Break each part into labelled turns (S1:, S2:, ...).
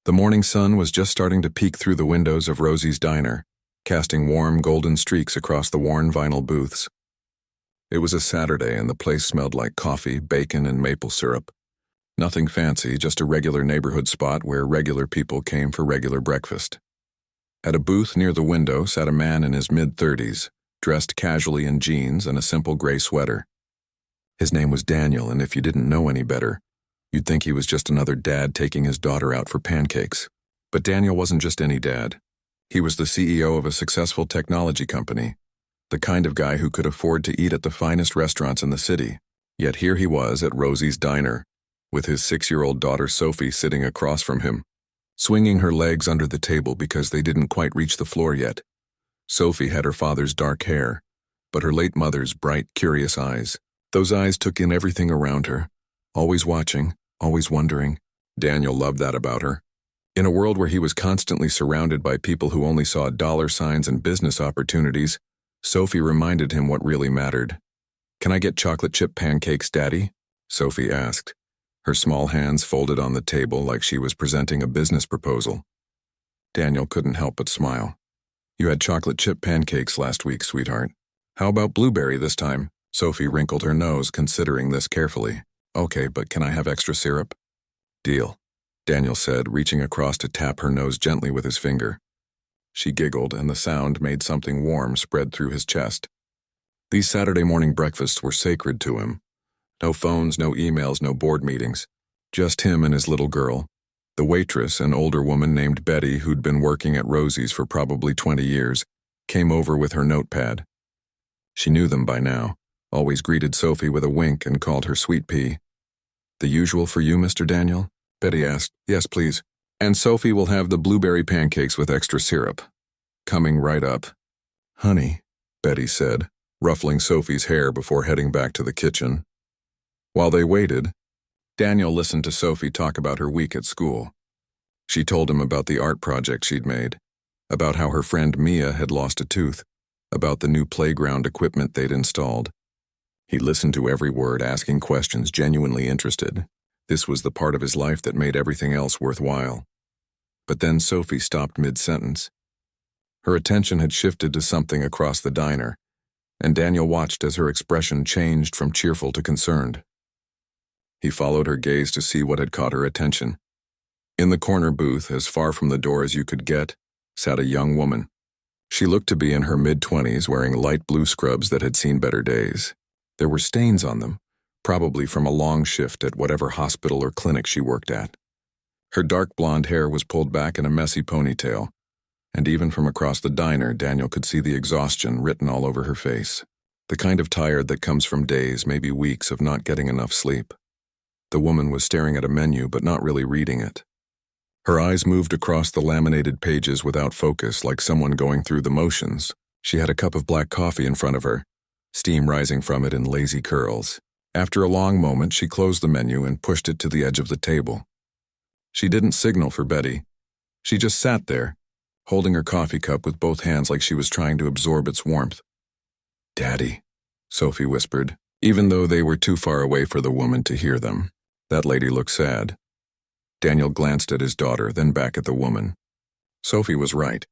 S1: The morning sun was just starting to peek through the windows of Rosie's diner, casting warm golden streaks across the worn vinyl booths. It was a Saturday and the place smelled like coffee, bacon, and maple syrup. Nothing fancy, just a regular neighborhood spot where regular people came for regular breakfast. At a booth near the window sat a man in his mid-30s, dressed casually in jeans and a simple gray sweater. His name was Daniel, and if you didn't know any better, you'd think he was just another dad taking his daughter out for pancakes. But Daniel wasn't just any dad. He was the CEO of a successful technology company, the kind of guy who could afford to eat at the finest restaurants in the city. Yet here he was at Rosie's diner, with his 6-year-old daughter Sophie sitting across from him, swinging her legs under the table because they didn't quite reach the floor yet. Sophie had her father's dark hair, but her late mother's bright, curious eyes. Those eyes took in everything around her, always watching, always wondering. Daniel loved that about her. In a world where he was constantly surrounded by people who only saw dollar signs and business opportunities, Sophie reminded him what really mattered. "Can I get chocolate chip pancakes, Daddy?" Sophie asked, her small hands folded on the table like she was presenting a business proposal. Daniel couldn't help but smile. "You had chocolate chip pancakes last week, sweetheart. How about blueberry this time?" Sophie wrinkled her nose, considering this carefully. "Okay, but can I have extra syrup?" "Deal," Daniel said, reaching across to tap her nose gently with his finger. She giggled, and the sound made something warm spread through his chest. These Saturday morning breakfasts were sacred to him. No phones, no emails, no board meetings. Just him and his little girl. The waitress, an older woman named Betty who'd been working at Rosie's for probably 20 years, came over with her notepad. She knew them by now, always greeted Sophie with a wink and called her Sweet Pea. "The usual for you, Mr. Daniel?" Betty asked. "Yes, please. And Sophie will have the blueberry pancakes with extra syrup." "Coming right up." "Honey," Betty said, ruffling Sophie's hair before heading back to the kitchen. While they waited, Daniel listened to Sophie talk about her week at school. She told him about the art project she'd made, about how her friend Mia had lost a tooth, about the new playground equipment they'd installed. He listened to every word, asking questions, genuinely interested. This was the part of his life that made everything else worthwhile. But then Sophie stopped mid-sentence. Her attention had shifted to something across the diner, and Daniel watched as her expression changed from cheerful to concerned. He followed her gaze to see what had caught her attention. In the corner booth, as far from the door as you could get, sat a young woman. She looked to be in her mid-20s, wearing light blue scrubs that had seen better days. There were stains on them, probably from a long shift at whatever hospital or clinic she worked at. Her dark blonde hair was pulled back in a messy ponytail, and even from across the diner, Daniel could see the exhaustion written all over her face. The kind of tired that comes from days, maybe weeks, of not getting enough sleep. The woman was staring at a menu but not really reading it. Her eyes moved across the laminated pages without focus, like someone going through the motions. She had a cup of black coffee in front of her, steam rising from it in lazy curls. After a long moment, she closed the menu and pushed it to the edge of the table. She didn't signal for Betty. She just sat there, holding her coffee cup with both hands like she was trying to absorb its warmth. "Daddy," Sophie whispered, even though they were too far away for the woman to hear them. That lady looked sad. Daniel glanced at his daughter, then back at the woman. Sophie was right.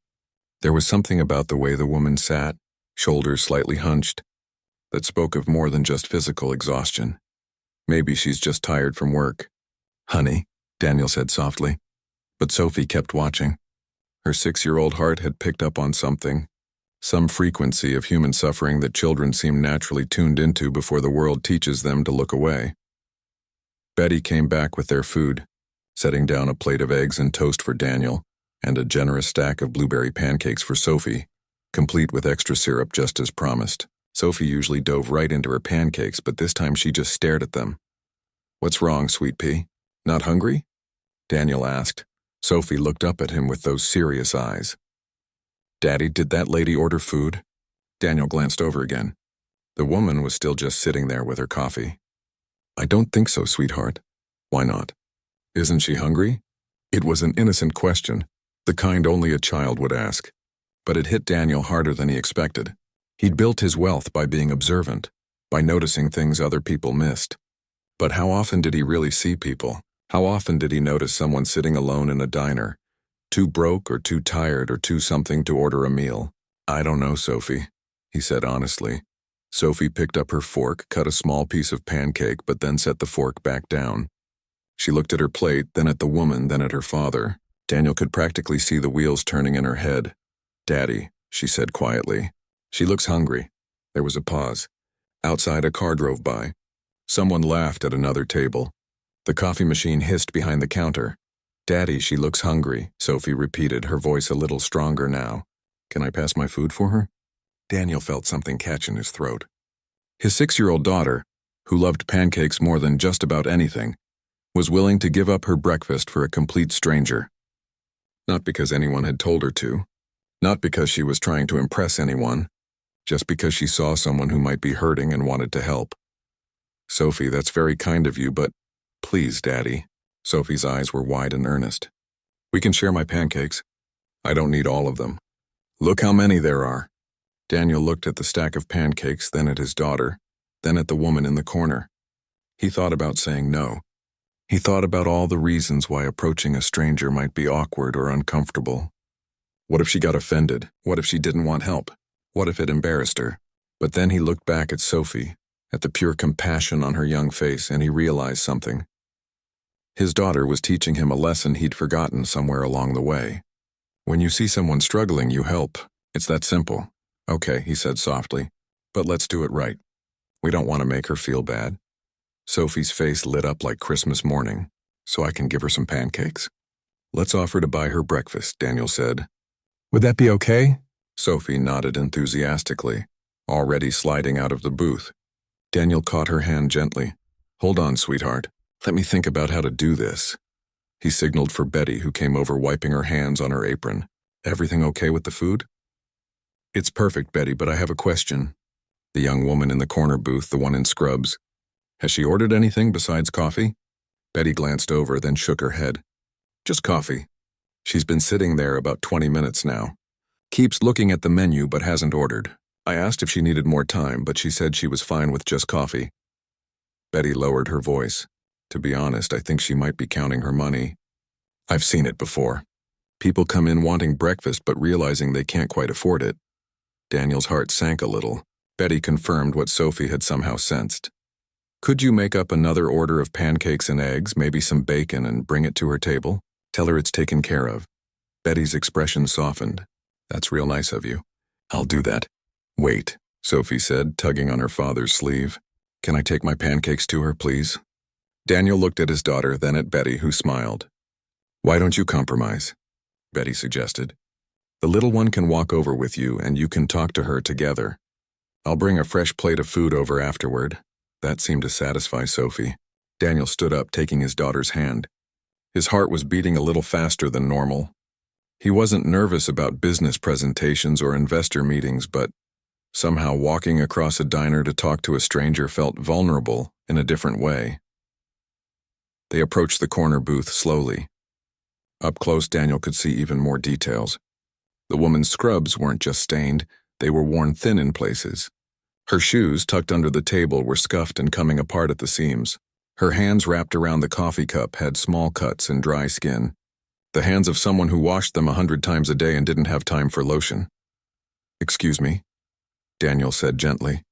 S1: There was something about the way the woman sat, shoulders slightly hunched, that spoke of more than just physical exhaustion. Maybe she's just tired from work. "Honey," Daniel said softly. But Sophie kept watching. Her 6-year-old heart had picked up on something, some frequency of human suffering that children seem naturally tuned into before the world teaches them to look away. Betty came back with their food, setting down a plate of eggs and toast for Daniel and a generous stack of blueberry pancakes for Sophie, complete with extra syrup just as promised. Sophie usually dove right into her pancakes, but this time she just stared at them. "What's wrong, Sweet Pea? Not hungry?" Daniel asked. Sophie looked up at him with those serious eyes. "Daddy, did that lady order food?" Daniel glanced over again. The woman was still just sitting there with her coffee. "I don't think so, sweetheart." "Why not?" "Isn't she hungry?" It was an innocent question, the kind only a child would ask. But it hit Daniel harder than he expected. He'd built his wealth by being observant, by noticing things other people missed. But how often did he really see people? How often did he notice someone sitting alone in a diner, too broke or too tired or too something to order a meal? I don't know, Sophie, he said honestly. Sophie picked up her fork, cut a small piece of pancake, but then set the fork back down. She looked at her plate, then at the woman, then at her father. Daniel could practically see the wheels turning in her head. Daddy, she said quietly. She looks hungry. There was a pause. Outside, a car drove by. Someone laughed at another table. The coffee machine hissed behind the counter. Daddy, she looks hungry, Sophie repeated, her voice a little stronger now. Can I pass my food for her? Daniel felt something catch in his throat. His 6-year-old daughter, who loved pancakes more than just about anything, was willing to give up her breakfast for a complete stranger. Not because anyone had told her to, not because she was trying to impress anyone, just because she saw someone who might be hurting and wanted to help. Sophie, that's very kind of you, but please, Daddy. Sophie's eyes were wide and earnest. We can share my pancakes. I don't need all of them. Look how many there are. Daniel looked at the stack of pancakes, then at his daughter, then at the woman in the corner. He thought about saying no. He thought about all the reasons why approaching a stranger might be awkward or uncomfortable. What if she got offended? What if she didn't want help? What if it embarrassed her? But then he looked back at Sophie, at the pure compassion on her young face, and he realized something. His daughter was teaching him a lesson he'd forgotten somewhere along the way. When you see someone struggling, you help. It's that simple. Okay, he said softly, but let's do it right. We don't want to make her feel bad. Sophie's face lit up like Christmas morning. So I can give her some pancakes? Let's offer to buy her breakfast, Daniel said. Would that be okay? Sophie nodded enthusiastically, already sliding out of the booth. Daniel caught her hand gently. Hold on, sweetheart. Let me think about how to do this. He signaled for Betty, who came over wiping her hands on her apron. Everything okay with the food? It's perfect, Betty, but I have a question. The young woman in the corner booth, the one in scrubs. Has she ordered anything besides coffee? Betty glanced over, then shook her head. Just coffee. She's been sitting there about 20 minutes now. Keeps looking at the menu but hasn't ordered. I asked if she needed more time, but she said she was fine with just coffee. Betty lowered her voice. To be honest, I think she might be counting her money. I've seen it before. People come in wanting breakfast but realizing they can't quite afford it. Daniel's heart sank a little. Betty confirmed what Sophie had somehow sensed. Could you make up another order of pancakes and eggs, maybe some bacon, and bring it to her table? Tell her it's taken care of. Betty's expression softened. That's real nice of you. I'll do that. Wait, Sophie said, tugging on her father's sleeve. Can I take my pancakes to her, please? Daniel looked at his daughter, then at Betty, who smiled. Why don't you compromise? Betty suggested. The little one can walk over with you, and you can talk to her together. I'll bring a fresh plate of food over afterward. That seemed to satisfy Sophie. Daniel stood up, taking his daughter's hand. His heart was beating a little faster than normal. He wasn't nervous about business presentations or investor meetings, but somehow walking across a diner to talk to a stranger felt vulnerable in a different way. They approached the corner booth slowly. Up close, Daniel could see even more details. The woman's scrubs weren't just stained, they were worn thin in places. Her shoes, tucked under the table, were scuffed and coming apart at the seams. Her hands wrapped around the coffee cup had small cuts and dry skin. The hands of someone who washed them 100 times a day and didn't have time for lotion. Excuse me, Daniel said gently.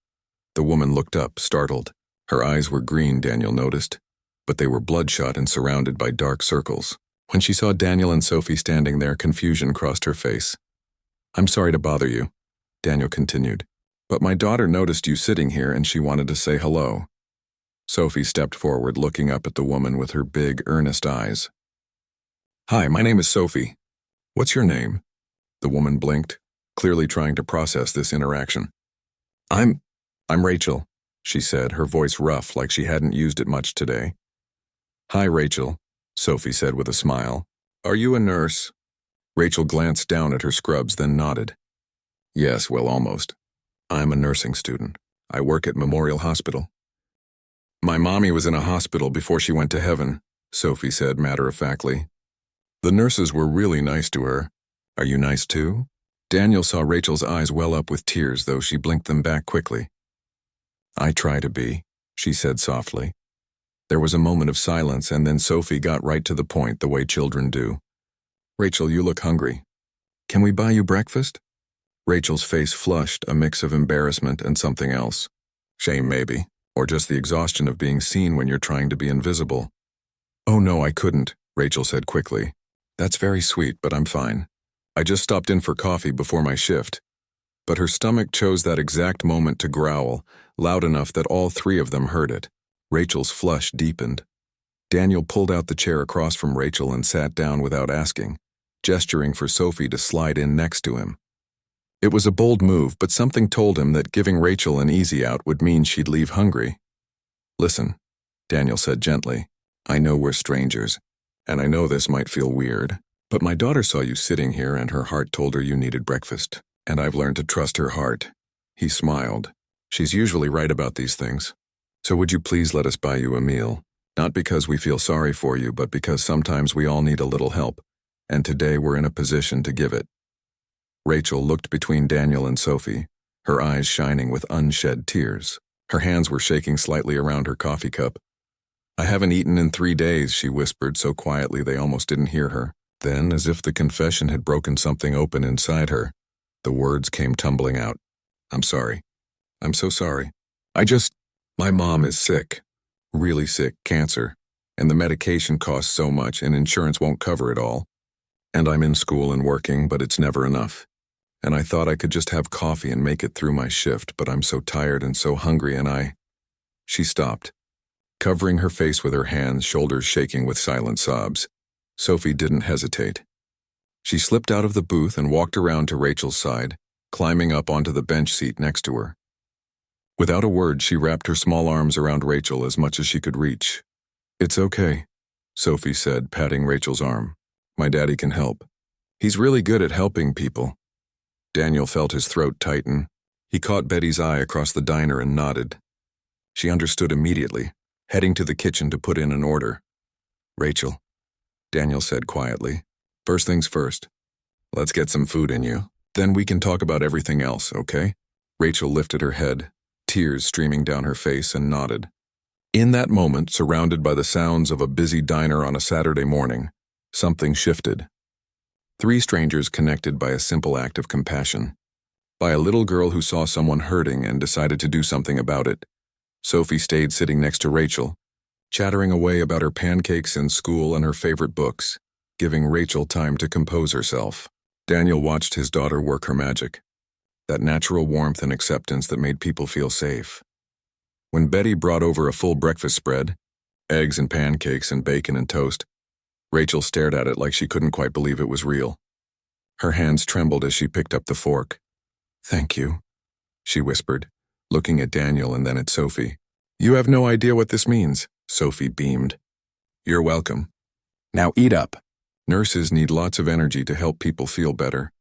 S1: The woman looked up, startled. Her eyes were green, Daniel noticed, but they were bloodshot and surrounded by dark circles. When she saw Daniel and Sophie standing there, confusion crossed her face. I'm sorry to bother you, Daniel continued, but my daughter noticed you sitting here and she wanted to say hello. Sophie stepped forward, looking up at the woman with her big, earnest eyes. Hi, my name is Sophie. What's your name? The woman blinked, clearly trying to process this interaction. I'm Rachel, she said, her voice rough like she hadn't used it much today. Hi, Rachel, Sophie said with a smile. Are you a nurse? Rachel glanced down at her scrubs, then nodded. Yes, well, almost. I'm a nursing student. I work at Memorial Hospital. My mommy was in a hospital before she went to heaven, Sophie said matter-of-factly. The nurses were really nice to her. Are you nice too? Daniel saw Rachel's eyes well up with tears, though she blinked them back quickly. I try to be, she said softly. There was a moment of silence, and then Sophie got right to the point the way children do. "Rachel, you look hungry. Can we buy you breakfast?" Rachel's face flushed, a mix of embarrassment and something else. Shame, maybe, or just the exhaustion of being seen when you're trying to be invisible. "Oh no, I couldn't," Rachel said quickly. "That's very sweet, but I'm fine. I just stopped in for coffee before my shift." But her stomach chose that exact moment to growl, loud enough that all three of them heard it. Rachel's flush deepened. Daniel pulled out the chair across from Rachel and sat down without asking, gesturing for Sophie to slide in next to him. It was a bold move, but something told him that giving Rachel an easy out would mean she'd leave hungry. "Listen," Daniel said gently, "I know we're strangers, and I know this might feel weird, but my daughter saw you sitting here and her heart told her you needed breakfast, and I've learned to trust her heart." He smiled. "She's usually right about these things. So would you please let us buy you a meal? Not because we feel sorry for you, but because sometimes we all need a little help, and today we're in a position to give it." Rachel looked between Daniel and Sophie, her eyes shining with unshed tears. Her hands were shaking slightly around her coffee cup. "I haven't eaten in 3 days," she whispered so quietly they almost didn't hear her. Then, as if the confession had broken something open inside her, the words came tumbling out. "I'm sorry. I'm so sorry. My mom is sick. Really sick, cancer. And the medication costs so much and insurance won't cover it all. And I'm in school and working, but it's never enough. And I thought I could just have coffee and make it through my shift, but I'm so tired and so hungry and She stopped, covering her face with her hands, shoulders shaking with silent sobs. Sophie didn't hesitate. She slipped out of the booth and walked around to Rachel's side, climbing up onto the bench seat next to her. Without a word, she wrapped her small arms around Rachel as much as she could reach. "It's okay," Sophie said, patting Rachel's arm. "My daddy can help. He's really good at helping people." Daniel felt his throat tighten. He caught Betty's eye across the diner and nodded. She understood immediately, heading to the kitchen to put in an order. "Rachel," Daniel said quietly, "first things first. Let's get some food in you. Then we can talk about everything else, okay?" Rachel lifted her head, tears streaming down her face, and nodded. In that moment, surrounded by the sounds of a busy diner on a Saturday morning, something shifted. 3 strangers connected by a simple act of compassion. By a little girl who saw someone hurting and decided to do something about it. Sophie stayed sitting next to Rachel, chattering away about her pancakes in school and her favorite books, giving Rachel time to compose herself. Daniel watched his daughter work her magic. That natural warmth and acceptance that made people feel safe. When Betty brought over a full breakfast spread, eggs and pancakes and bacon and toast, Rachel stared at it like she couldn't quite believe it was real. Her hands trembled as she picked up the fork. "Thank you," she whispered, looking at Daniel and then at Sophie. "You have no idea what this means," Sophie beamed. "You're welcome. Now eat up." Nurses need lots of energy to help people feel better.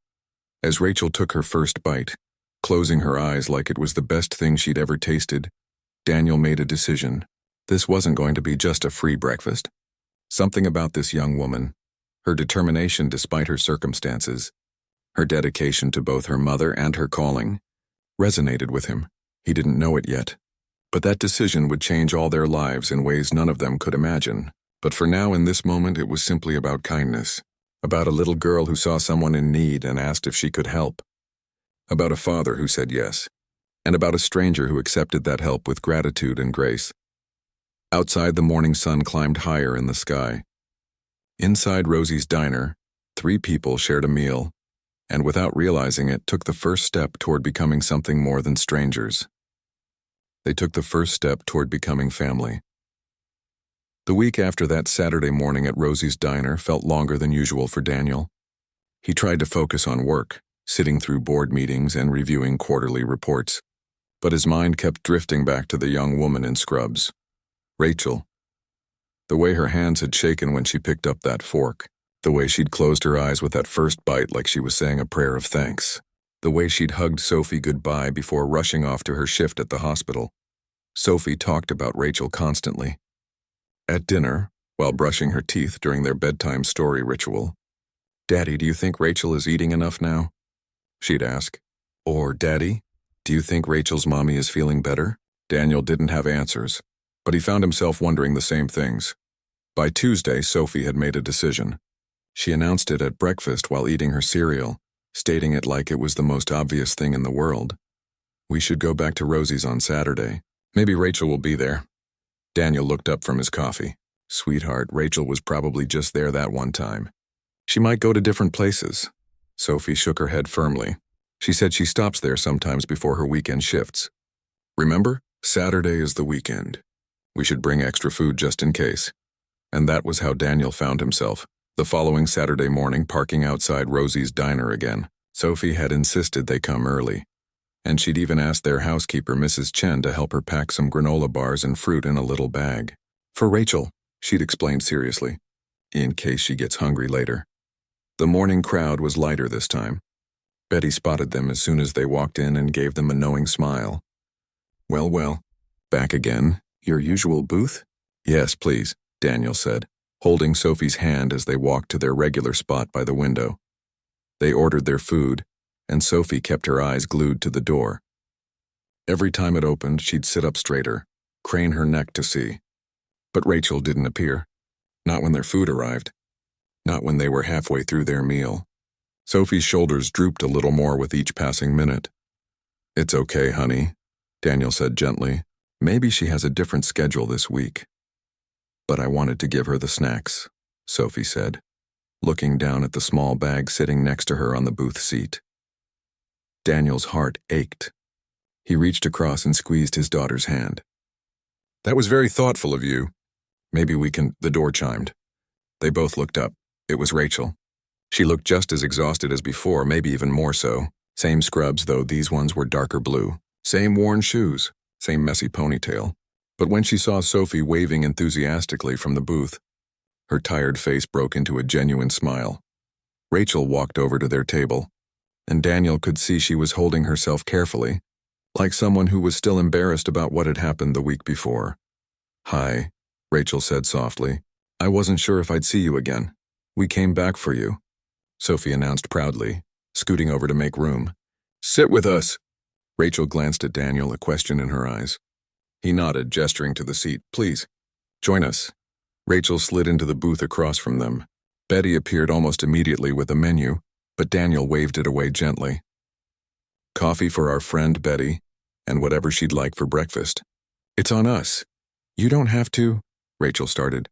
S1: As Rachel took her first bite, closing her eyes like it was the best thing she'd ever tasted, Daniel made a decision. This wasn't going to be just a free breakfast. Something about this young woman, her determination despite her circumstances, her dedication to both her mother and her calling, resonated with him. He didn't know it yet. But that decision would change all their lives in ways none of them could imagine. But for now, in this moment, it was simply about kindness. About a little girl who saw someone in need and asked if she could help. About a father who said yes. And about a stranger who accepted that help with gratitude and grace. Outside, the morning sun climbed higher in the sky. Inside Rosie's diner, 3 people shared a meal, and without realizing it, took the first step toward becoming something more than strangers. They took the first step toward becoming family. The week after that Saturday morning at Rosie's diner felt longer than usual for Daniel. He tried to focus on work, sitting through board meetings and reviewing quarterly reports. But his mind kept drifting back to the young woman in scrubs. Rachel. The way her hands had shaken when she picked up that fork. The way she'd closed her eyes with that first bite like she was saying a prayer of thanks. The way she'd hugged Sophie goodbye before rushing off to her shift at the hospital. Sophie talked about Rachel constantly. At dinner, while brushing her teeth during their bedtime story ritual, "Daddy, do you think Rachel is eating enough now?" she'd ask. Or, "Daddy, do you think Rachel's mommy is feeling better?" Daniel didn't have answers. But he found himself wondering the same things. By Tuesday, Sophie had made a decision. She announced it at breakfast while eating her cereal, stating it like it was the most obvious thing in the world. "We should go back to Rosie's on Saturday. Maybe Rachel will be there." Daniel looked up from his coffee. Sweetheart, Rachel was probably just there that one time. She might go to different places. Sophie shook her head firmly. She said she stops there sometimes before her weekend shifts. "Remember? Saturday is the weekend. We should bring extra food just in case." And that was how Daniel found himself, the following Saturday morning, parking outside Rosie's diner again. Sophie had insisted they come early, and she'd even asked their housekeeper, Mrs. Chen, to help her pack some granola bars and fruit in a little bag. "For Rachel," she'd explained seriously, "in case she gets hungry later." The morning crowd was lighter this time. Betty spotted them as soon as they walked in and gave them a knowing smile. Well, back again? Your usual booth?" "Yes, please," Daniel said, holding Sophie's hand as they walked to their regular spot by the window. They ordered their food, and Sophie kept her eyes glued to the door. Every time it opened, she'd sit up straighter, crane her neck to see. But Rachel didn't appear. Not when their food arrived. Not when they were halfway through their meal. Sophie's shoulders drooped a little more with each passing minute. "It's okay, honey," Daniel said gently. "Maybe she has a different schedule this week." "But I wanted to give her the snacks," Sophie said, looking down at the small bag sitting next to her on the booth seat. Daniel's heart ached. He reached across and squeezed his daughter's hand. "That was very thoughtful of you. Maybe we can—" The door chimed. They both looked up. It was Rachel. She looked just as exhausted as before, maybe even more so. Same scrubs, though these ones were darker blue. Same worn shoes. Same messy ponytail. But when she saw Sophie waving enthusiastically from the booth, her tired face broke into a genuine smile. Rachel walked over to their table, and Daniel could see she was holding herself carefully, like someone who was still embarrassed about what had happened the week before. "Hi," Rachel said softly. "I wasn't sure if I'd see you again. We came back for you," Sophie announced proudly, scooting over to make room. "Sit with us." Rachel glanced at Daniel, a question in her eyes. He nodded, gesturing to the seat. "Please, join us." Rachel slid into the booth across from them. Betty appeared almost immediately with a menu, but Daniel waved it away gently. "Coffee for our friend Betty, and whatever she'd like for breakfast." "It's on us." "You don't have to," Rachel started.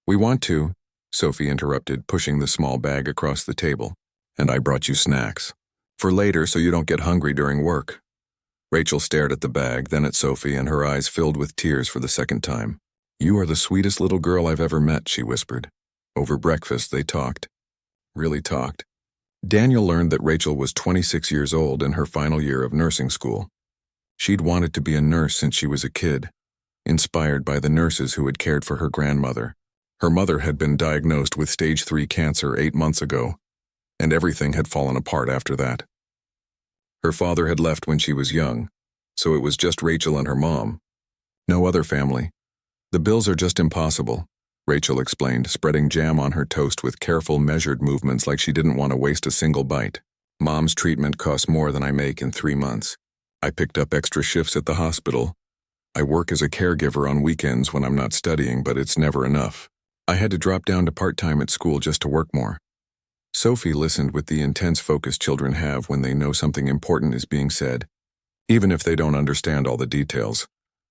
S1: "We want to," Sophie interrupted, pushing the small bag across the table. "And I brought you snacks. For later, so you don't get hungry during work." Rachel stared at the bag, then at Sophie, and her eyes filled with tears for the second time. "You are the sweetest little girl I've ever met," she whispered. Over breakfast, they talked. Really talked. Daniel learned that Rachel was 26 years old in her final year of nursing school. She'd wanted to be a nurse since she was a kid, inspired by the nurses who had cared for her grandmother. Her mother had been diagnosed with stage 3 cancer 8 months ago, and everything had fallen apart after that. Her father had left when she was young, so it was just Rachel and her mom. No other family. "The bills are just impossible," Rachel explained, spreading jam on her toast with careful, measured movements like she didn't want to waste a single bite. "Mom's treatment costs more than I make in 3 months. I picked up extra shifts at the hospital. I work as a caregiver on weekends when I'm not studying, but it's never enough. I had to drop down to part-time at school just to work more." Sophie listened with the intense focus children have when they know something important is being said, even if they don't understand all the details.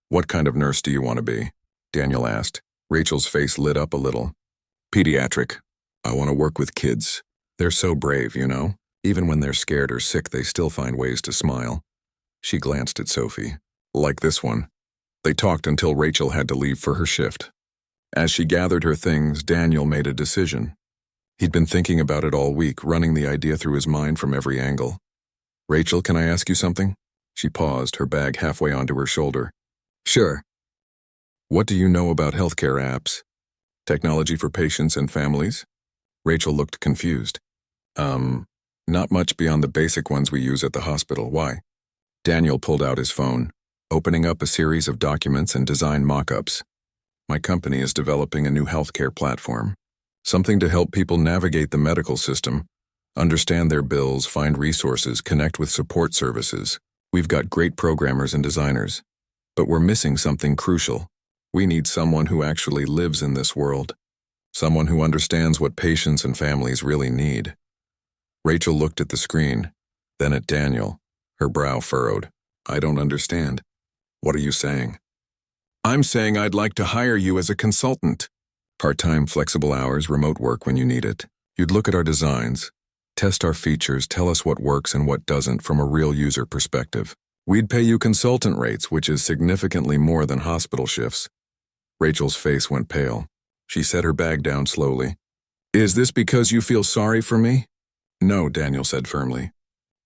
S1: "What kind of nurse do you want to be?" Daniel asked. Rachel's face lit up a little. "Pediatric. I want to work with kids. They're so brave, you know? Even when they're scared or sick, they still find ways to smile." She glanced at Sophie. "Like this one." They talked until Rachel had to leave for her shift. As she gathered her things, Daniel made a decision. He'd been thinking about it all week, running the idea through his mind from every angle. "Rachel, can I ask you something?" She paused, her bag halfway onto her shoulder. "Sure." "What do you know about healthcare apps? Technology for patients and families?" Rachel looked confused. Not much beyond the basic ones we use at the hospital. Why?" Daniel pulled out his phone, opening up a series of documents and design mock-ups. "My company is developing a new healthcare platform. Something to help people navigate the medical system, understand their bills, find resources, connect with support services. We've got great programmers and designers, but we're missing something crucial. We need someone who actually lives in this world. Someone who understands what patients and families really need. Rachel looked at the screen, then at Daniel, her brow furrowed. I don't understand. What are you saying? I'm saying I'd like to hire you as a consultant. Part-time, flexible hours, remote work when you need it. You'd look at our designs, test our features, tell us what works and what doesn't from a real user perspective. We'd pay you consultant rates, which is significantly more than hospital shifts. Rachel's face went pale. She set her bag down slowly. Is this because you feel sorry for me? No, Daniel said firmly.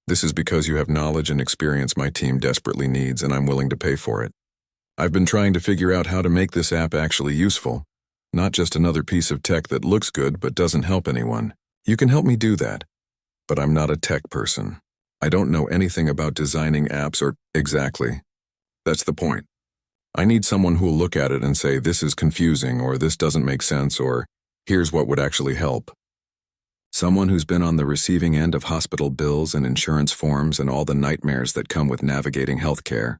S1: This is because you have knowledge and experience my team desperately needs, and I'm willing to pay for it. I've been trying to figure out how to make this app actually useful, not just another piece of tech that looks good but doesn't help anyone. You can help me do that, but I'm not a tech person. I don't know anything about designing apps or… Exactly. That's the point. I need someone who'll look at it and say, this is confusing, or this doesn't make sense, or here's what would actually help. Someone who's been on the receiving end of hospital bills and insurance forms and all the nightmares that come with navigating healthcare.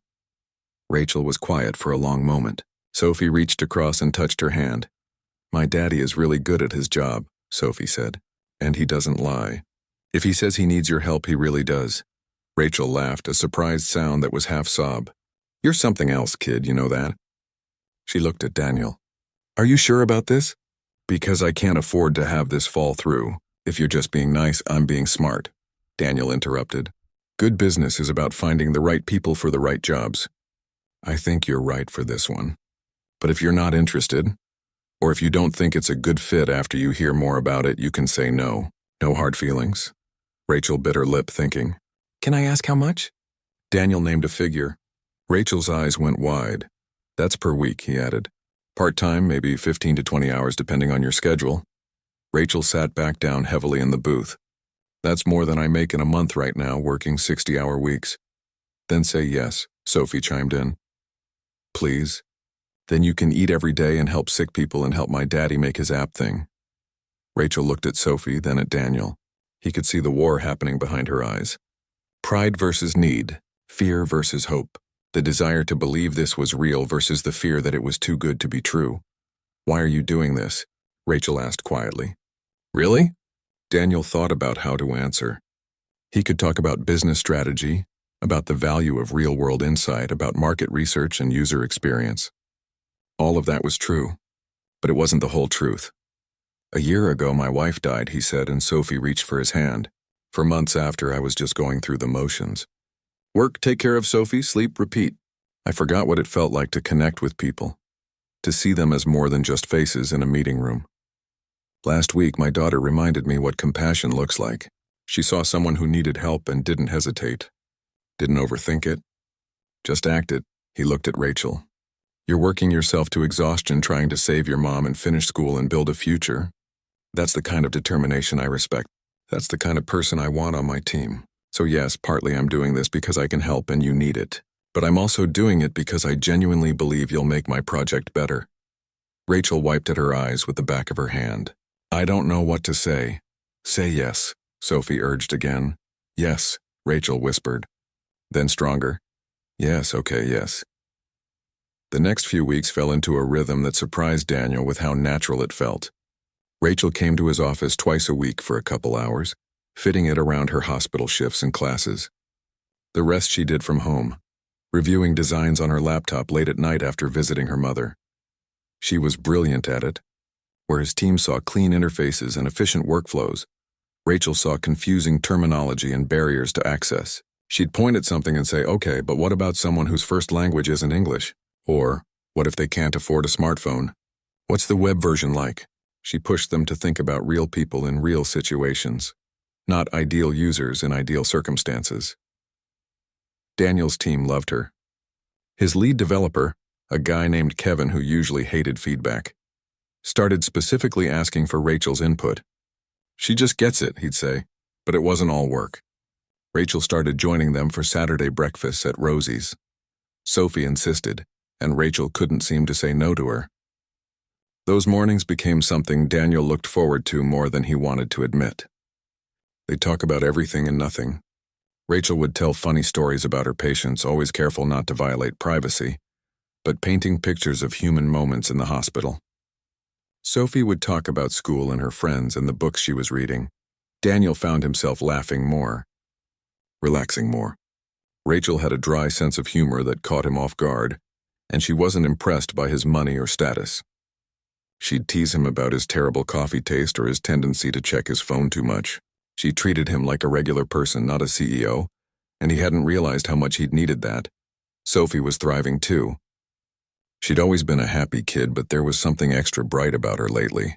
S1: Rachel was quiet for a long moment. Sophie reached across and touched her hand. My daddy is really good at his job, Sophie said, and he doesn't lie. If he says he needs your help, he really does. Rachel laughed, a surprised sound that was half sob. You're something else, kid, you know that? She looked at Daniel. Are you sure about this? Because I can't afford to have this fall through. If you're just being nice, I'm being smart, Daniel interrupted. Good business is about finding the right people for the right jobs. I think you're right for this one. But if you're not interested, or if you don't think it's a good fit after you hear more about it, you can say no. No hard feelings. Rachel bit her lip, thinking. Can I ask how much? Daniel named a figure. Rachel's eyes went wide. That's per week, he added. Part-time, maybe 15 to 20 hours depending on your schedule. Rachel sat back down heavily in the booth. That's more than I make in a month right now, working 60-hour weeks. Then say yes, Sophie chimed in. Please. Then you can eat every day and help sick people and help my daddy make his app thing. Rachel looked at Sophie, then at Daniel. He could see the war happening behind her eyes. Pride versus need, fear versus hope. The desire to believe this was real versus the fear that it was too good to be true. Why are you doing this? Rachel asked quietly. Really? Daniel thought about how to answer. He could talk about business strategy, about the value of real-world insight, about market research and user experience. All of that was true, but it wasn't the whole truth. A year ago, my wife died, he said, and Sophie reached for his hand. For months after, I was just going through the motions. Work, take care of Sophie, sleep, repeat. I forgot what it felt like to connect with people, to see them as more than just faces in a meeting room. Last week, my daughter reminded me what compassion looks like. She saw someone who needed help and didn't hesitate. Didn't overthink it. Just acted. He looked at Rachel. You're working yourself to exhaustion trying to save your mom and finish school and build a future. That's the kind of determination I respect. That's the kind of person I want on my team. So yes, partly I'm doing this because I can help and you need it. But I'm also doing it because I genuinely believe you'll make my project better. Rachel wiped at her eyes with the back of her hand. I don't know what to say. Say yes, Sophie urged again. Yes, Rachel whispered. Then stronger. Yes, okay, yes. The next few weeks fell into a rhythm that surprised Daniel with how natural it felt. Rachel came to his office twice a week for a couple hours, fitting it around her hospital shifts and classes. The rest she did from home, reviewing designs on her laptop late at night after visiting her mother. She was brilliant at it. Where his team saw clean interfaces and efficient workflows, Rachel saw confusing terminology and barriers to access. She'd point at something and say, okay, but what about someone whose first language isn't English? Or, what if they can't afford a smartphone? What's the web version like? She pushed them to think about real people in real situations, not ideal users in ideal circumstances. Daniel's team loved her. His lead developer, a guy named Kevin who usually hated feedback, started specifically asking for Rachel's input. She just gets it, he'd say, but it wasn't all work. Rachel started joining them for Saturday breakfasts at Rosie's. Sophie insisted, and Rachel couldn't seem to say no to her. Those mornings became something Daniel looked forward to more than he wanted to admit. They'd talk about everything and nothing. Rachel would tell funny stories about her patients, always careful not to violate privacy. but painting pictures of human moments in the hospital. Sophie would talk about school and her friends and the books she was reading. Daniel found himself laughing more, relaxing more. Rachel had a dry sense of humor that caught him off guard, and she wasn't impressed by his money or status. She'd tease him about his terrible coffee taste or his tendency to check his phone too much. She treated him like a regular person, not a CEO, and he hadn't realized how much he'd needed that. Sophie was thriving too. She'd always been a happy kid, but there was something extra bright about her lately.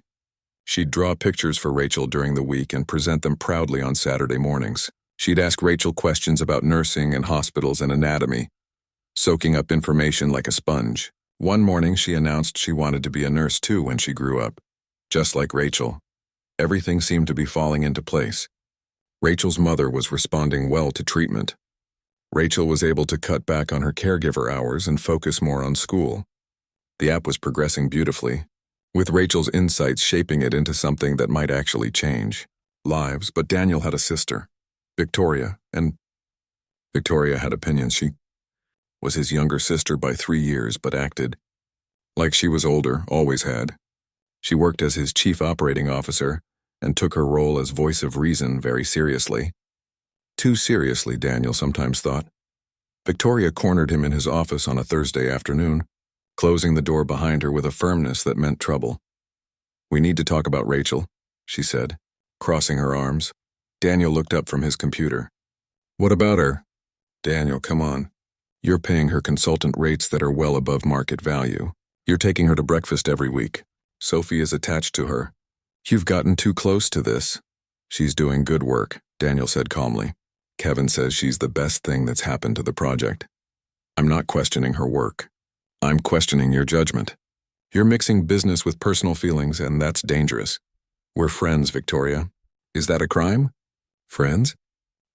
S1: She'd draw pictures for Rachel during the week and present them proudly on Saturday mornings. She'd ask Rachel questions about nursing and hospitals and anatomy, soaking up information like a sponge. One morning she announced she wanted to be a nurse too when she grew up. Just like Rachel, everything seemed to be falling into place. Rachel's mother was responding well to treatment. Rachel was able to cut back on her caregiver hours and focus more on school. The app was progressing beautifully, with Rachel's insights shaping it into something that might actually change lives. But Daniel had a sister, Victoria, and Victoria had opinions. She was his younger sister by 3 years, but acted like she was older, always had. She worked as his chief operating officer and took her role as voice of reason very seriously. Too seriously, Daniel sometimes thought. Victoria cornered him in his office on a Thursday afternoon, closing the door behind her with a firmness that meant trouble. "We need to talk about Rachel," she said, crossing her arms. Daniel looked up from his computer. "What about her?" "Daniel, come on. You're paying her consultant rates that are well above market value. You're taking her to breakfast every week. Sophie is attached to her. You've gotten too close to this." "She's doing good work," Daniel said calmly. "Kevin says she's the best thing that's happened to the project. I'm not questioning her work. I'm questioning your judgment. You're mixing business with personal feelings, and that's dangerous. We're friends, Victoria. Is that a crime?" "Friends?"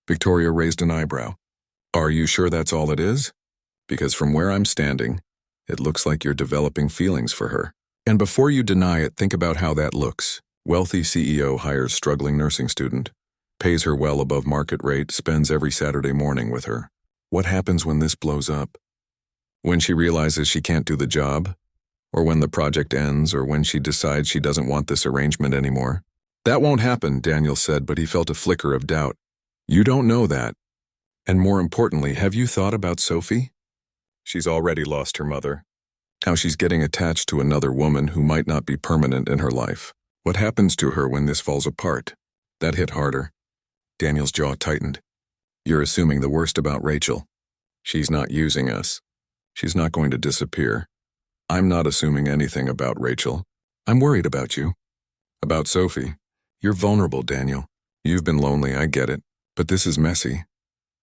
S1: Victoria raised an eyebrow. "Are you sure that's all it is? Because from where I'm standing, it looks like you're developing feelings for her. And before you deny it, think about how that looks. Wealthy CEO hires struggling nursing student, pays her well above market rate, spends every Saturday morning with her. What happens when this blows up? When she realizes she can't do the job? Or when the project ends? Or when she decides she doesn't want this arrangement anymore?" "That won't happen," Daniel said, but he felt a flicker of doubt. "You don't know that. And more importantly, have you thought about Sophie? She's already lost her mother. How she's getting attached to another woman who might not be permanent in her life. What happens to her when this falls apart?" That hit harder. Daniel's jaw tightened. "You're assuming the worst about Rachel. She's not using us. She's not going to disappear. I'm not assuming anything about Rachel. I'm worried about you. About Sophie. You're vulnerable, Daniel. You've been lonely, I get it. But this is messy.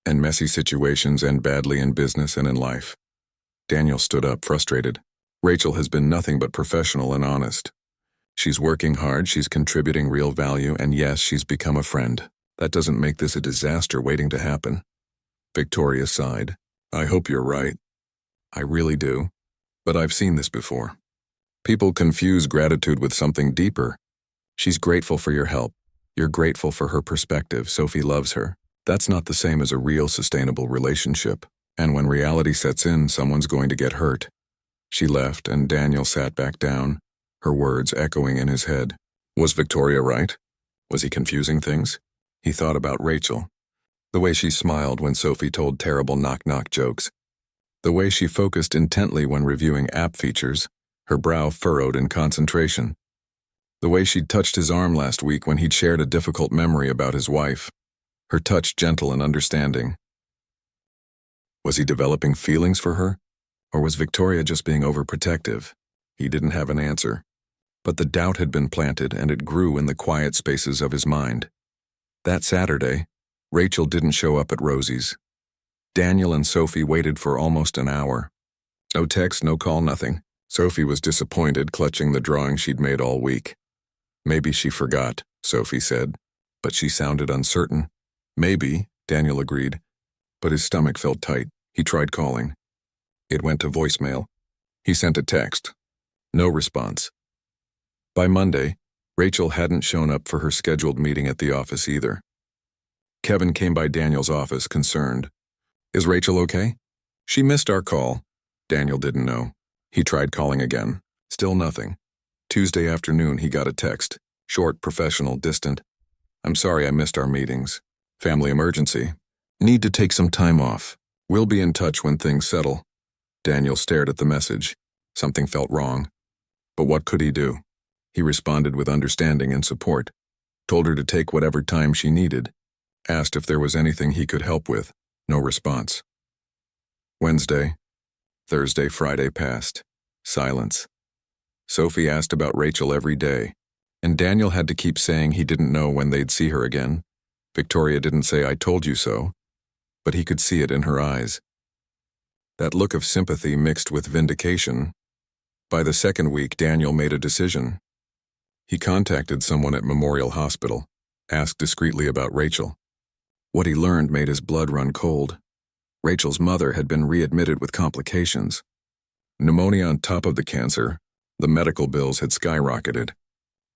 S1: And messy situations end badly in business and in life." Daniel stood up, frustrated. Rachel has been nothing but professional and honest. She's working hard, she's contributing real value, and yes, she's become a friend. That doesn't make this a disaster waiting to happen. Victoria sighed. "I hope you're right. I really do. But I've seen this before. People confuse gratitude with something deeper. She's grateful for your help. You're grateful for her perspective. Sophie loves her. That's not the same as a real sustainable relationship. And when reality sets in, someone's going to get hurt." She left, and Daniel sat back down, her words echoing in his head. Was Victoria right? Was he confusing things? He thought about Rachel. The way she smiled when Sophie told terrible knock-knock jokes. The way she focused intently when reviewing app features, her brow furrowed in concentration. The way she'd touched his arm last week when he'd shared a difficult memory about his wife. Her touch gentle and understanding. Was he developing feelings for her? Or was Victoria just being overprotective? He didn't have an answer. But the doubt had been planted, and it grew in the quiet spaces of his mind. That Saturday, Rachel didn't show up at Rosie's. Daniel and Sophie waited for almost an hour. No text, no call, nothing. Sophie was disappointed, clutching the drawing she'd made all week. "Maybe she forgot," Sophie said, but she sounded uncertain. "Maybe," Daniel agreed, but his stomach felt tight. He tried calling. It went to voicemail. He sent a text. No response. By Monday, Rachel hadn't shown up for her scheduled meeting at the office either. Kevin came by Daniel's office, concerned. "Is Rachel okay?" "She missed our call." Daniel didn't know. He tried calling again. Still nothing. Tuesday afternoon, he got a text. Short, professional, distant. I'm sorry I missed our meetings. Family emergency. Need to take some time off. We'll be in touch when things settle. Daniel stared at the message. Something felt wrong. But what could he do? He responded with understanding and support. Told her to take whatever time she needed. Asked if there was anything he could help with. No response. Wednesday, Thursday, Friday passed. Silence. Sophie asked about Rachel every day, and Daniel had to keep saying he didn't know when they'd see her again. Victoria didn't say, "I told you so," but he could see it in her eyes. That look of sympathy mixed with vindication. By the second week, Daniel made a decision. He contacted someone at Memorial Hospital, asked discreetly about Rachel. What he learned made his blood run cold. Rachel's mother had been readmitted with complications. Pneumonia on top of the cancer, the medical bills had skyrocketed.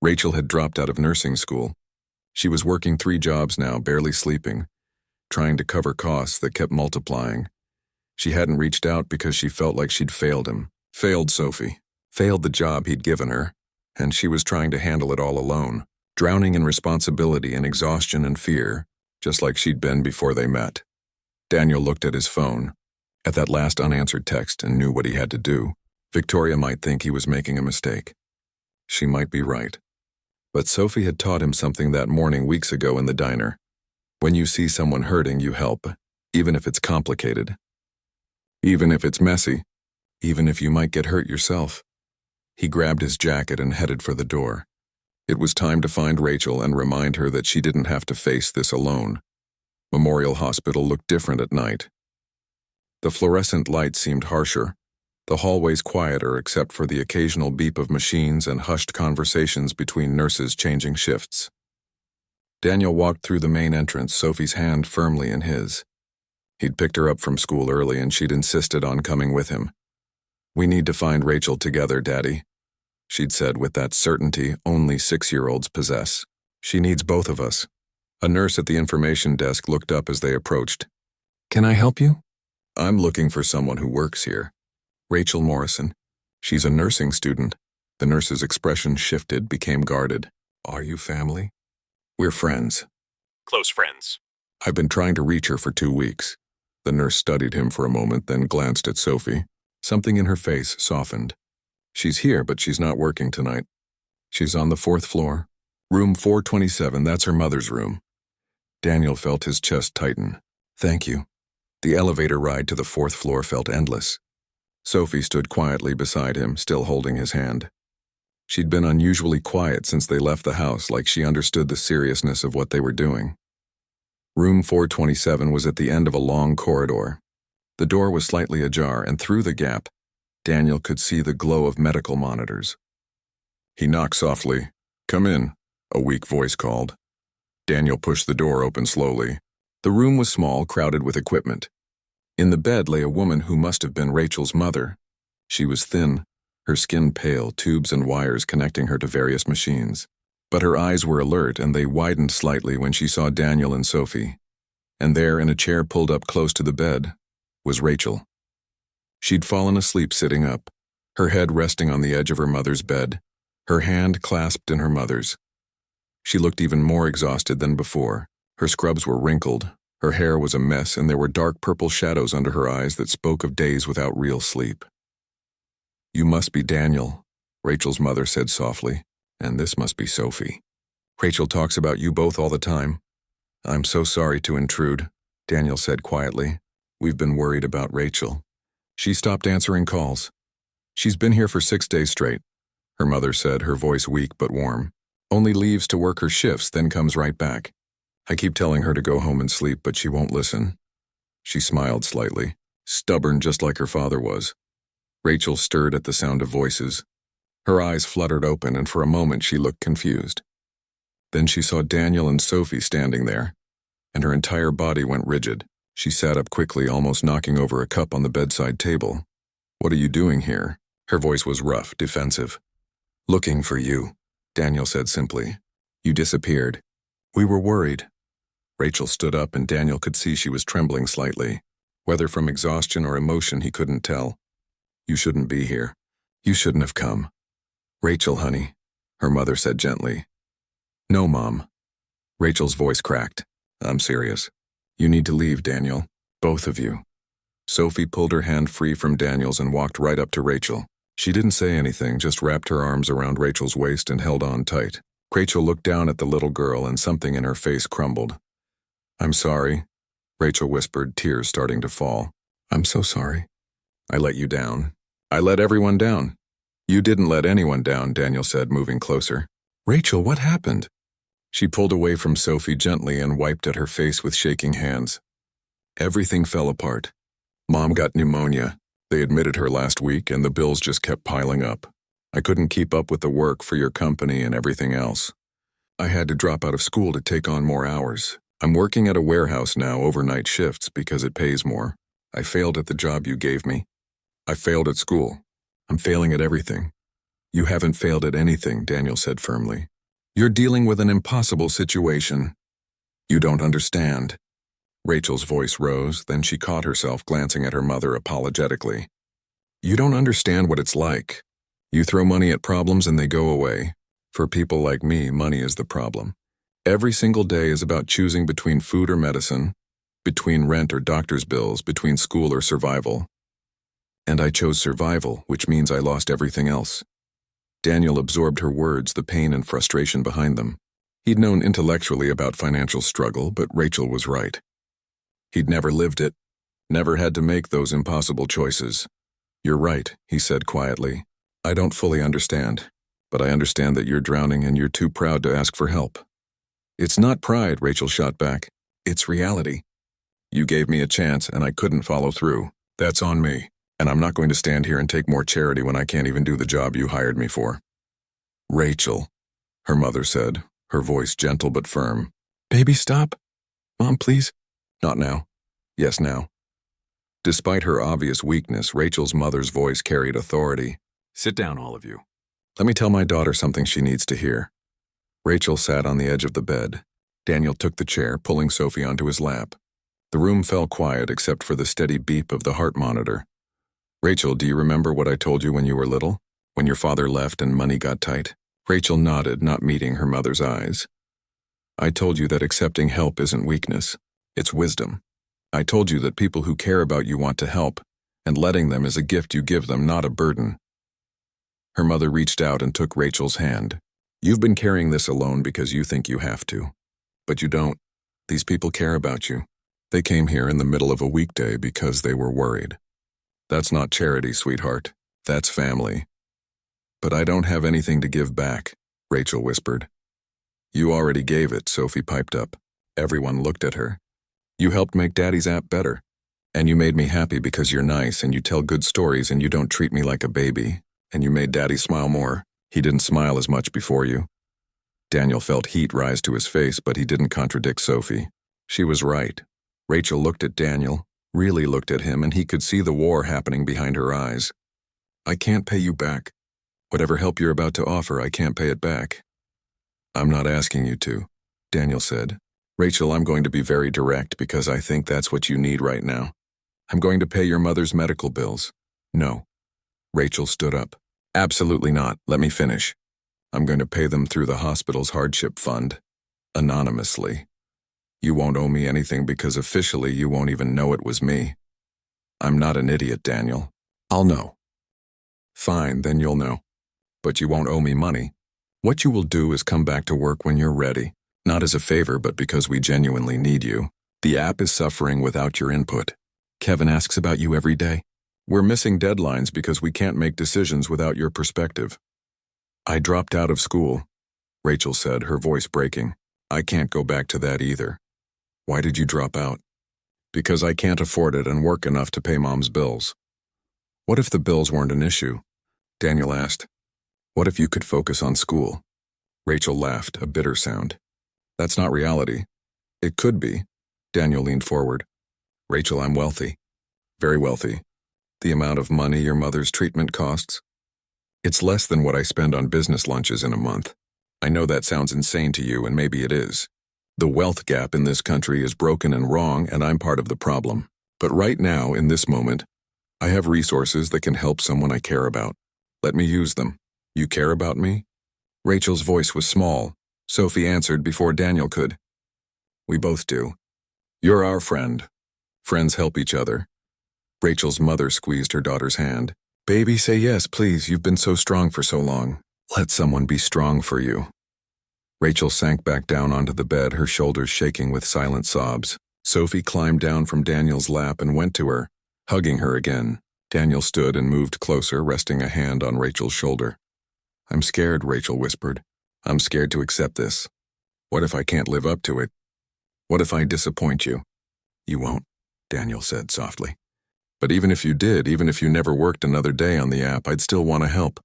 S1: Rachel had dropped out of nursing school. She was working 3 jobs now, barely sleeping, trying to cover costs that kept multiplying. She hadn't reached out because she felt like she'd failed him, failed Sophie, failed the job he'd given her, and she was trying to handle it all alone, drowning in responsibility and exhaustion and fear, just like she'd been before they met. Daniel looked at his phone, at that last unanswered text, and knew what he had to do. Victoria might think he was making a mistake. She might be right. But Sophie had taught him something that morning weeks ago in the diner. When you see someone hurting, you help, even if it's complicated. Even if it's messy. Even if you might get hurt yourself. He grabbed his jacket and headed for the door. It was time to find Rachel and remind her that she didn't have to face this alone. Memorial Hospital looked different at night. The fluorescent lights seemed harsher, the hallways quieter except for the occasional beep of machines and hushed conversations between nurses changing shifts. Daniel walked through the main entrance, Sophie's hand firmly in his. He'd picked her up from school early and she'd insisted on coming with him. "We need to find Rachel together, Daddy," she'd said with that certainty only 6-year-olds possess. "She needs both of us." A nurse at the information desk looked up as they approached. "Can I help you?" "I'm looking for someone who works here." "Rachel Morrison. She's a nursing student." The nurse's expression shifted, became guarded. "Are you family?" "We're friends."
S2: Close friends.
S1: "I've been trying to reach her for 2 weeks." The nurse studied him for a moment, then glanced at Sophie. Something in her face softened. "She's here, but she's not working tonight. She's on the 4th floor. Room 427, that's her mother's room." Daniel felt his chest tighten. "Thank you." The elevator ride to the 4th floor felt endless. Sophie stood quietly beside him, still holding his hand. She'd been unusually quiet since they left the house, like she understood the seriousness of what they were doing. Room 427 was at the end of a long corridor. The door was slightly ajar, and through the gap, Daniel could see the glow of medical monitors. He knocked softly. "Come in," a weak voice called. Daniel pushed the door open slowly. The room was small, crowded with equipment. In the bed lay a woman who must have been Rachel's mother. She was thin, her skin pale, tubes and wires connecting her to various machines. But her eyes were alert, and they widened slightly when she saw Daniel and Sophie. And there, in a chair pulled up close to the bed, was Rachel. She'd fallen asleep sitting up, her head resting on the edge of her mother's bed, her hand clasped in her mother's. She looked even more exhausted than before. Her scrubs were wrinkled, her hair was a mess, and there were dark purple shadows under her eyes that spoke of days without real sleep. "You must be Daniel," Rachel's mother said softly, "and this must be Sophie. Rachel talks about you both all the time." "I'm so sorry to intrude," Daniel said quietly. "We've been worried about Rachel. She stopped answering calls. She's been here for 6 days straight," her mother said, her voice weak but warm. "Only leaves to work her shifts, then comes right back. I keep telling her to go home and sleep, but she won't listen." She smiled slightly, stubborn just like her father was. Rachel stirred at the sound of voices. Her eyes fluttered open, and for a moment she looked confused. Then she saw Daniel and Sophie standing there, and her entire body went rigid. She sat up quickly, almost knocking over a cup on the bedside table. "What are you doing here?" Her voice was rough, defensive. "Looking for you," Daniel said simply. "You disappeared. We were worried." Rachel stood up, and Daniel could see she was trembling slightly. Whether from exhaustion or emotion, he couldn't tell. "You shouldn't be here," You shouldn't have come. Rachel, honey, her mother said gently. No, Mom. Rachel's voice cracked. I'm serious. You need to leave, Daniel. Both of you. Sophie pulled her hand free from Daniel's and walked right up to Rachel. She didn't say anything, just wrapped her arms around Rachel's waist and held on tight. Rachel looked down at the little girl and something in her face crumbled. I'm sorry, Rachel whispered, tears starting to fall. I'm so sorry. I let you down. I let everyone down. You didn't let anyone down, Daniel said, moving closer. Rachel, what happened? She pulled away from Sophie gently and wiped at her face with shaking hands. Everything fell apart. Mom got pneumonia. They admitted her last week and the bills just kept piling up. I couldn't keep up with the work for your company and everything else. I had to drop out of school to take on more hours. I'm working at a warehouse now, overnight shifts, because it pays more. I failed at the job you gave me. I failed at school. I'm failing at everything. You haven't failed at anything, Daniel said firmly. You're dealing with an impossible situation. You don't understand. Rachel's voice rose, then she caught herself glancing at her mother apologetically. You don't understand what it's like. You throw money at problems and they go away. For people like me, money is the problem. Every single day is about choosing between food or medicine, between rent or doctor's bills, between school or survival. And I chose survival, which means I lost everything else. Daniel absorbed her words, the pain and frustration behind them. He'd known intellectually about financial struggle, but Rachel was right. He'd never lived it, never had to make those impossible choices. You're right, he said quietly. I don't fully understand, but I understand that you're drowning and you're too proud to ask for help. It's not pride, Rachel shot back. It's reality. You gave me a chance and I couldn't follow through. That's on me. And I'm not going to stand here and take more charity when I can't even do the job you hired me for. Rachel, her mother said, her voice gentle but firm. Baby, stop. Mom, please. Not now. Yes, now. Despite her obvious weakness, Rachel's mother's voice carried authority. Sit down, all of you. Let me tell my daughter something she needs to hear. Rachel sat on the edge of the bed. Daniel took the chair, pulling Sophie onto his lap. The room fell quiet except for the steady beep of the heart monitor. Rachel, do you remember what I told you when you were little? When your father left and money got tight? Rachel nodded, not meeting her mother's eyes. I told you that accepting help isn't weakness. It's wisdom. I told you that people who care about you want to help, and letting them is a gift you give them, not a burden. Her mother reached out and took Rachel's hand. You've been carrying this alone because you think you have to. But you don't. These people care about you. They came here in the middle of a weekday because they were worried. That's not charity, sweetheart. That's family. But I don't have anything to give back, Rachel whispered. You already gave it, Sophie piped up. Everyone looked at her. You helped make Daddy's app better. And you made me happy because you're nice and you tell good stories and you don't treat me like a baby. And you made Daddy smile more. He didn't smile as much before you. Daniel felt heat rise to his face, but he didn't contradict Sophie. She was right. Rachel looked at Daniel, really looked at him, and he could see the war happening behind her eyes. I can't pay you back. Whatever help you're about to offer, I can't pay it back. I'm not asking you to, Daniel said. Rachel, I'm going to be very direct because I think that's what you need right now. I'm going to pay your mother's medical bills. No. Rachel stood up. Absolutely not. Let me finish. I'm going to pay them through the hospital's hardship fund. Anonymously. You won't owe me anything because officially you won't even know it was me. I'm not an idiot, Daniel. I'll know. Fine, then you'll know. But you won't owe me money. What you will do is come back to work when you're ready. Not as a favor, but because we genuinely need you. The app is suffering without your input. Kevin asks about you every day. We're missing deadlines because we can't make decisions without your perspective. I dropped out of school, Rachel said, her voice breaking. I can't go back to that either. Why did you drop out? Because I can't afford it and work enough to pay Mom's bills. What if the bills weren't an issue? Daniel asked. What if you could focus on school? Rachel laughed, a bitter sound. That's not reality. It could be. Daniel leaned forward. Rachel, I'm wealthy. Very wealthy. The amount of money your mother's treatment costs? It's less than what I spend on business lunches in a month. I know that sounds insane to you, and maybe it is. The wealth gap in this country is broken and wrong, and I'm part of the problem. But right now, in this moment, I have resources that can help someone I care about. Let me use them. You care about me? Rachel's voice was small. Sophie answered before Daniel could. We both do. You're our friend. Friends help each other. Rachel's mother squeezed her daughter's hand. Baby, say yes, please. You've been so strong for so long. Let someone be strong for you. Rachel sank back down onto the bed, her shoulders shaking with silent sobs. Sophie climbed down from Daniel's lap and went to her, hugging her again. Daniel stood and moved closer, resting a hand on Rachel's shoulder. I'm scared, Rachel whispered. I'm scared to accept this. What if I can't live up to it? What if I disappoint you? You won't, Daniel said softly. But even if you did, even if you never worked another day on the app, I'd still want to help.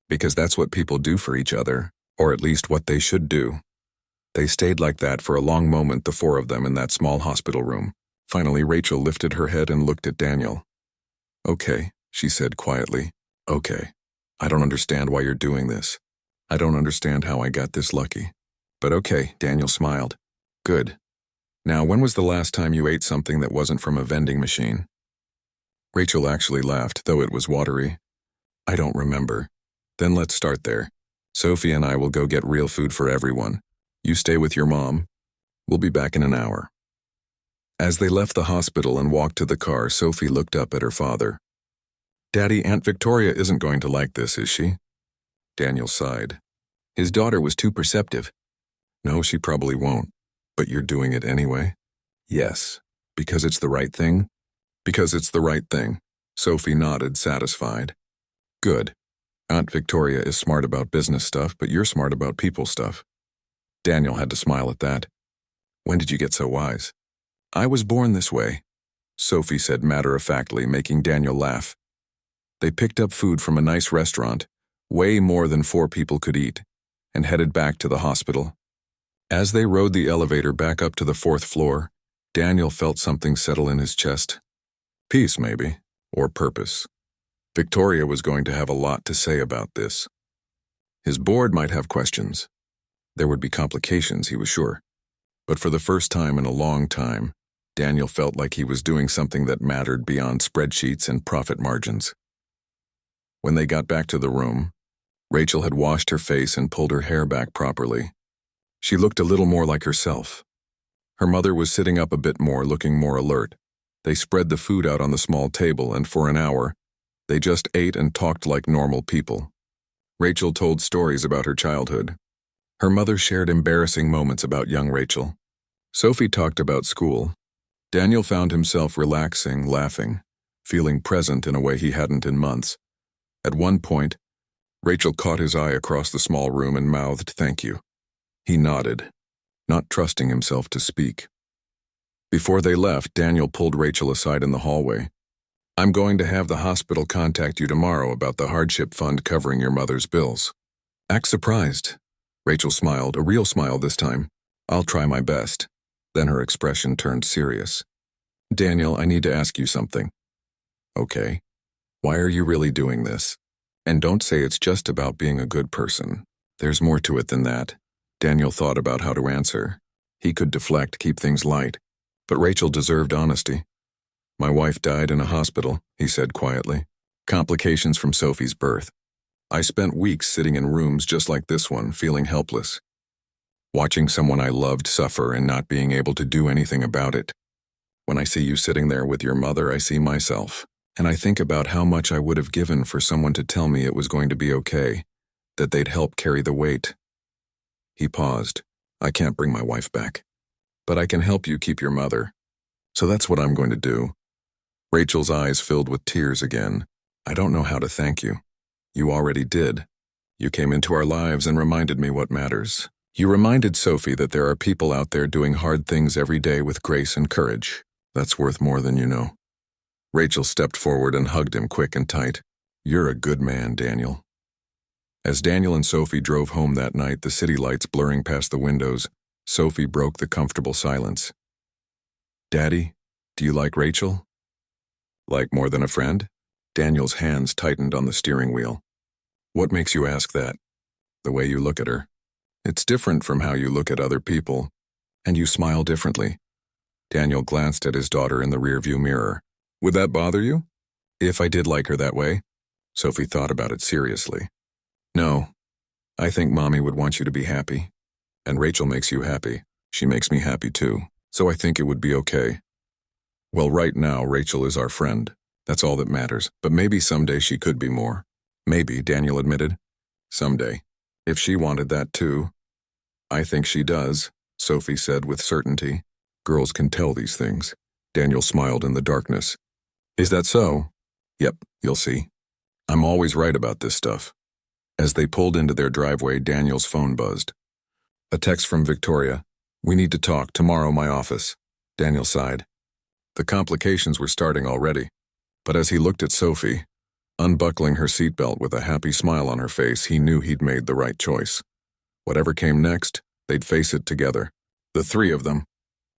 S1: Because that's what people do for each other, or at least what they should do. They stayed like that for a long moment, the four of them in that small hospital room. Finally, Rachel lifted her head and looked at Daniel. Okay, she said quietly. Okay. I don't understand why you're doing this. I don't understand how I got this lucky. But okay, Daniel smiled. Good. Now, when was the last time you ate something that wasn't from a vending machine? Rachel actually laughed, though it was watery. I don't remember. Then let's start there. Sophie and I will go get real food for everyone. You stay with your mom. We'll be back in an hour. As they left the hospital and walked to the car, Sophie looked up at her father. Daddy, Aunt Victoria isn't going to like this, is she? Daniel sighed. His daughter was too perceptive. No, she probably won't. But you're doing it anyway? Yes. Because it's the right thing? Because it's the right thing. Sophie nodded, satisfied. Good. Aunt Victoria is smart about business stuff, but you're smart about people stuff. Daniel had to smile at that. When did you get so wise? I was born this way, Sophie said matter-of-factly, making Daniel laugh. They picked up food from a nice restaurant, way more than 4 people could eat, and headed back to the hospital. As they rode the elevator back up to the 4th floor, Daniel felt something settle in his chest. Peace, maybe, or purpose. Victoria was going to have a lot to say about this. His board might have questions. There would be complications, he was sure. But for the first time in a long time, Daniel felt like he was doing something that mattered beyond spreadsheets and profit margins. When they got back to the room, Rachel had washed her face and pulled her hair back properly. She looked a little more like herself. Her mother was sitting up a bit more, looking more alert. They spread the food out on the small table, and for an hour, they just ate and talked like normal people. Rachel told stories about her childhood. Her mother shared embarrassing moments about young Rachel. Sophie talked about school. Daniel found himself relaxing, laughing, feeling present in a way he hadn't in months. At one point, Rachel caught his eye across the small room and mouthed, "Thank you." He nodded, not trusting himself to speak. Before they left, Daniel pulled Rachel aside in the hallway. I'm going to have the hospital contact you tomorrow about the hardship fund covering your mother's bills. Act surprised. Rachel smiled, a real smile this time. I'll try my best. Then her expression turned serious. Daniel, I need to ask you something. Okay. Why are you really doing this? And don't say it's just about being a good person. There's more to it than that. Daniel thought about how to answer. He could deflect, keep things light. But Rachel deserved honesty. My wife died in a hospital, he said quietly. Complications from Sophie's birth. I spent weeks sitting in rooms just like this one, feeling helpless. Watching someone I loved suffer and not being able to do anything about it. When I see you sitting there with your mother, I see myself. And I think about how much I would have given for someone to tell me it was going to be okay, that they'd help carry the weight. He paused. I can't bring my wife back. But I can help you keep your mother. So that's what I'm going to do. Rachel's eyes filled with tears again. I don't know how to thank you. You already did. You came into our lives and reminded me what matters. You reminded Sophie that there are people out there doing hard things every day with grace and courage. That's worth more than you know. Rachel stepped forward and hugged him quick and tight. You're a good man, Daniel. As Daniel and Sophie drove home that night, the city lights blurring past the windows, Sophie broke the comfortable silence. Daddy, do you like Rachel? Like more than a friend? Daniel's hands tightened on the steering wheel. What makes you ask that? The way you look at her. It's different from how you look at other people, and you smile differently. Daniel glanced at his daughter in the rearview mirror. Would that bother you? If I did like her that way? Sophie thought about it seriously. No, I think Mommy would want you to be happy. And Rachel makes you happy. She makes me happy too. So I think it would be okay. Well, right now, Rachel is our friend. That's all that matters. But maybe someday she could be more. Maybe, Daniel admitted. Someday. If she wanted that too. I think she does, Sophie said with certainty. Girls can tell these things. Daniel smiled in the darkness. Is that so? Yep, you'll see. I'm always right about this stuff. As they pulled into their driveway, Daniel's phone buzzed. A text from Victoria. We need to talk tomorrow, my office. Daniel sighed. The complications were starting already. But as he looked at Sophie, unbuckling her seatbelt with a happy smile on her face, he knew he'd made the right choice. Whatever came next, they'd face it together. The three of them.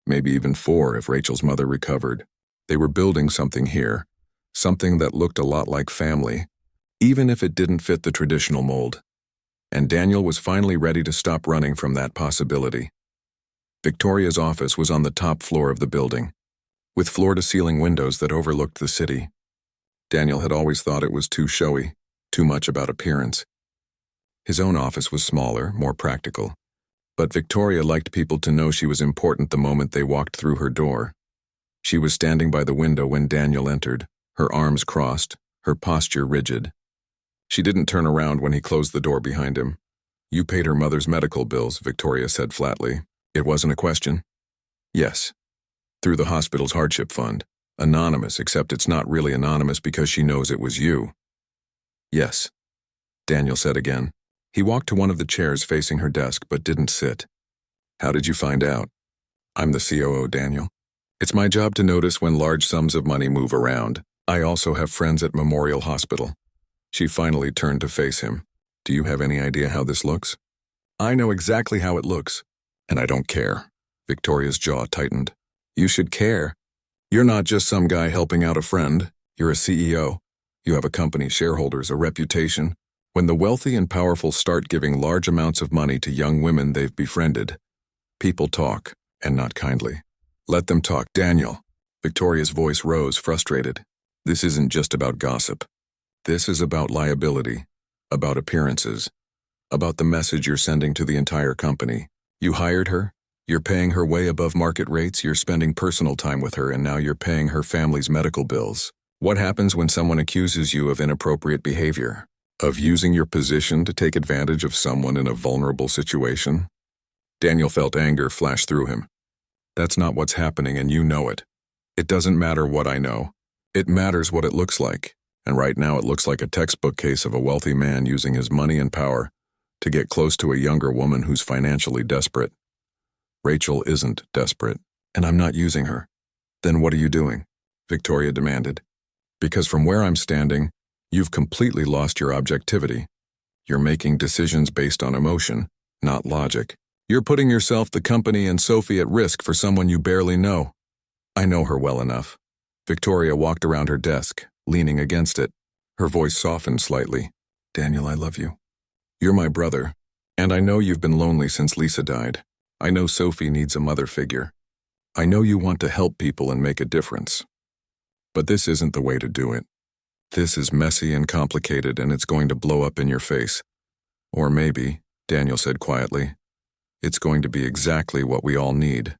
S1: Maybe even four if Rachel's mother recovered. They were building something here. Something that looked a lot like family, even if it didn't fit the traditional mold. And Daniel was finally ready to stop running from that possibility. Victoria's office was on the top floor of the building, with floor-to-ceiling windows that overlooked the city. Daniel had always thought it was too showy, too much about appearance. His own office was smaller, more practical. But Victoria liked people to know she was important the moment they walked through her door. She was standing by the window when Daniel entered, her arms crossed, her posture rigid. She didn't turn around when he closed the door behind him. You paid her mother's medical bills, Victoria said flatly. It wasn't a question. Yes. Through the hospital's hardship fund. Anonymous, except it's not really anonymous because she knows it was you. Yes. Daniel said again. He walked to one of the chairs facing her desk but didn't sit. How did you find out? I'm the COO, Daniel. It's my job to notice when large sums of money move around. I also have friends at Memorial Hospital. She finally turned to face him. Do you have any idea how this looks? I know exactly how it looks. And I don't care. Victoria's jaw tightened. You should care. You're not just some guy helping out a friend. You're a CEO. You have a company, shareholders, a reputation. When the wealthy and powerful start giving large amounts of money to young women they've befriended, people talk, and not kindly. Let them talk, Daniel. Victoria's voice rose, frustrated. This isn't just about gossip. This is about liability, about appearances, about the message you're sending to the entire company. You hired her, you're paying her way above market rates, you're spending personal time with her, and now you're paying her family's medical bills. What happens when someone accuses you of inappropriate behavior? Of using your position to take advantage of someone in a vulnerable situation? Daniel felt anger flash through him. That's not what's happening, and you know it. It doesn't matter what I know. It matters what it looks like. And right now it looks like a textbook case of a wealthy man using his money and power to get close to a younger woman who's financially desperate. Rachel isn't desperate, and I'm not using her. Then what are you doing? Victoria demanded. Because from where I'm standing, you've completely lost your objectivity. You're making decisions based on emotion, not logic. You're putting yourself, the company, and Sophie at risk for someone you barely know. I know her well enough. Victoria walked around her desk, leaning against it. Her voice softened slightly. Daniel, I love you. You're my brother, and I know you've been lonely since Lisa died. I know Sophie needs a mother figure. I know you want to help people and make a difference. But this isn't the way to do it. This is messy and complicated, and it's going to blow up in your face. Or maybe, Daniel said quietly, it's going to be exactly what we all need.